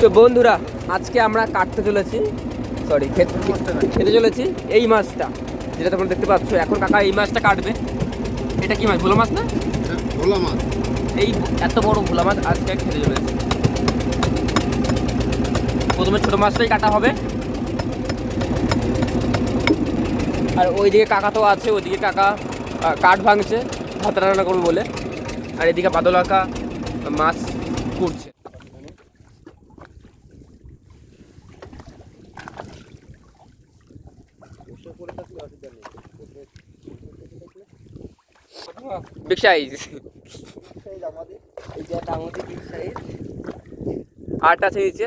তো বন্ধুরা আজকে আমরা কাটতে চলেছি, সরি খেতে চলেছি এই মাছটা যেটা তোমরা দেখতে পাচ্ছ। এখন কাকা এই মাছটা কাটবে। এটা কি মাছ? ভোলা মাছ না? ভোলা মাছ। এই এত বড় ভোলা মাছ আজকে খেতে চলেছি। প্রথমে ছোটো মাছটাই কাটা হবে, আর ওইদিকে কাকা তো আছে, ওইদিকে কাকা কাঠ ভাঙছে ভাত রান্না করবে বলে, আর এদিকে বাদল কাকা মাছ কুটছে। বিগ সাইজ, আটটা আছে নিচে,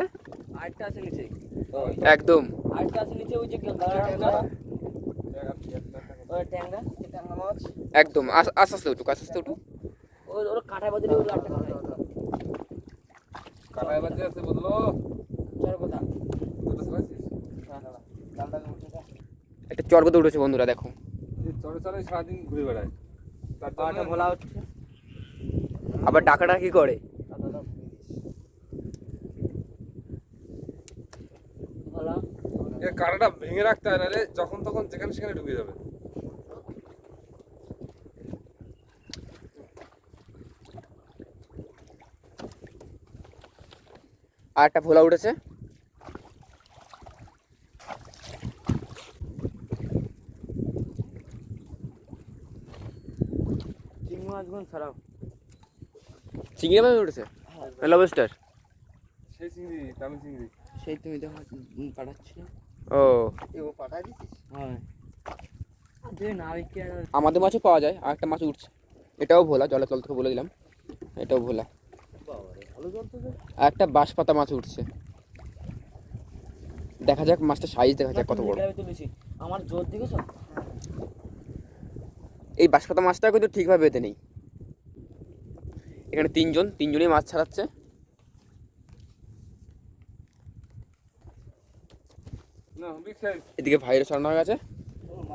আটটা আছে নিচে একদম, আটটা আছে নিচে। ওই যে ট্যাংরা মাছ একদম আস্তে আস্তে উঠুক, আস্তে আস্তে উঠুক। ওর কাঁটায় বাজে ওই আটটা কাঁটায় বাজে আছে বদলো চরগোদা একটা চরগোদা উঠেছে বন্ধুরা, দেখো চরে চরে সারাদিন ঘুরে বেড়ায়, তার পাটা ভোলা হচ্ছে। আবার ডাকাটা কি করে? কাঁটাটা ভেঙে রাখতে হয়, নাহলে যখন তখন যেখানে সেখানে ঢুকে যাবে। আর একটা ভোলা উঠেছে। চিংড়ি মাছগুলো ছাড়াও চিংড়ি মাছ উঠেছে, লবস্টার সেই চিংড়ি, দামি চিংড়ি, সেই তুমি দেখো পাঠাচ্ছি। ও পাঠাই দিচ্ছিস? হ্যাঁ, আমাদের মাছও পাওয়া যায়। আর একটা মাছ উঠছে, এটাও ভোলা, জলে তল থেকে বলে দিলাম, এটাও ভোলা। আর একটা বাঁশপাতা মাছ উঠছে, দেখা যাক মাছটা সাইজ দেখা যাক কত বড়। আমার জোর দেখেছ, এই বাঁশপাতা মাছটা কিন্তু ঠিকভাবে বেঁধে নেই। এখানে তিনজনই মাছ ছাড়াচ্ছে। এদিকে ভাইয়ের ছাড়ানো হয়ে গেছে,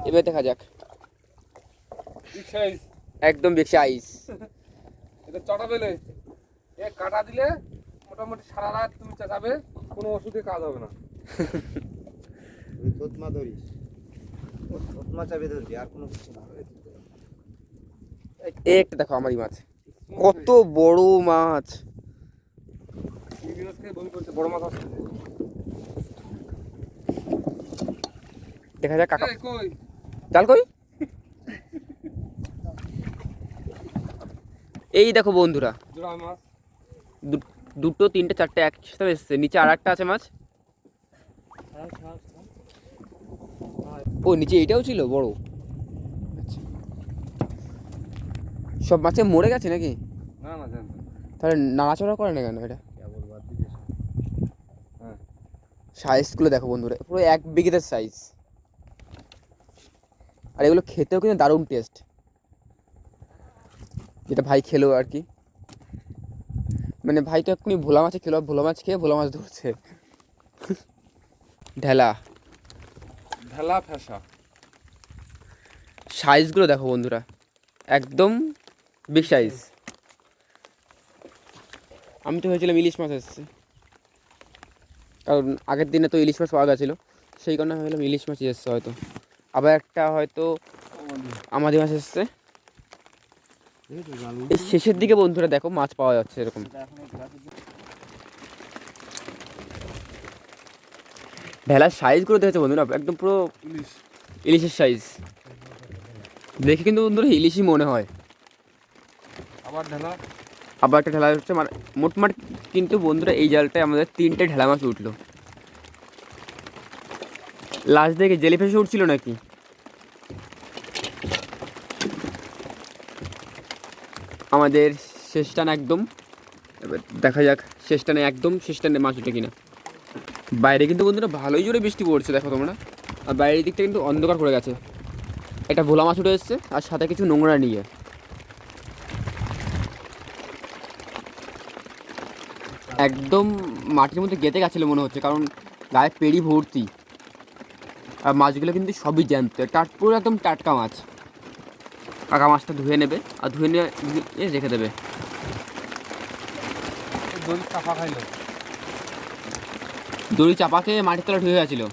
এবার দেখা যাক। একদম বিগ সাইজ। এটা চটা পেলে এ কাটা দিলে মোটামুটি সারা রাত তুমি চাচাবে, কোনো ওষুধে কাজ হবে না। তোতমা ধরিস, তোতমা চাবি ধরবি, আর কোনো কিছু না। একটা দেখো আমারই মাছ, কত বড় মাছ। বড় মাছ আছে, দেখা যাক কাকা চাল কই। এই দেখো বন্ধুরা, দুটো তিনটে চারটে একসাথে এসছে। নিচে আর একটা আছে মাছ। ও নিচে এইটাও ছিল বড়। আচ্ছা, সব মাছে মরে গেছে নাকি? না না, তাহলে নাড়াচড়া করে না কেন এটা? সাইজগুলো দেখো বন্ধুরা, পুরো এক বিঘের সাইজ। আর এগুলো খেতেও কিন্তু দারুণ টেস্ট, যেটা ভাই খেলো আর কি। মানে ভাই তো এক্ষুনি ভোলা মাছে খেলো, ভোলা মাছ খেয়ে ভোলা মাছ ধরছে। ঢেলা ঢেলা ফেসা। সাইজগুলো দেখো বন্ধুরা, একদম বিগ সাইজ। আমি তো ভেবেছিলাম ইলিশ মাছ এসছে, কারণ আগের দিনে তো ইলিশ মাছ পাওয়া গেছিলো, সেই কারণে ভাবলাম ইলিশ মাছই এসছে হয়তো। আবার একটা হয়তো আমাদের মাছ এসছে। এই শেষের দিকে বন্ধুরা দেখো মাছ পাওয়া যাচ্ছে এরকম। ঢেলার সাইজগুলো দেখেছে বন্ধুরা, একদম পুরো ইলিশের সাইজ। দেখে কিন্তু বন্ধুরা ইলিশই মনে হয়। আবার একটা ঢেলা হচ্ছে, মানে মোটমাট কিন্তু বন্ধুরা এই জালটায় আমাদের 3টে ঢেলা মাছ উঠলো। লাস্ট দিকে জেলিফিশ উঠছিল নাকি? আমাদের শেষ টান একদম, এবার দেখা যাক শেষ টানে একদম শেষ টানে মাছ উঠে কিনা। বাইরে কিন্তু বন্ধুরা ভালোই জোরে বৃষ্টি পড়ছে দেখো তোমরা, আর বাইরের দিকটা কিন্তু অন্ধকার করে গেছে। একটা ভোলা মাছ উঠে এসছে, আর সাথে কিছু নোংরা নিয়ে। একদম মাটির মধ্যে গেঁথে গেছিলো মনে হচ্ছে, কারণ গায়ে পেড়ি ভর্তি। আর মাছগুলো কিন্তু সবই জ্যান্ত, পুরো একদম টাটকা মাছ। কাকা মাছটা ধুয়ে নেবে, আর ধুয়ে নিয়ে রেখে দেবে। দড়ি চাপাকে মাটির তলা ঢুকে গেছিলো।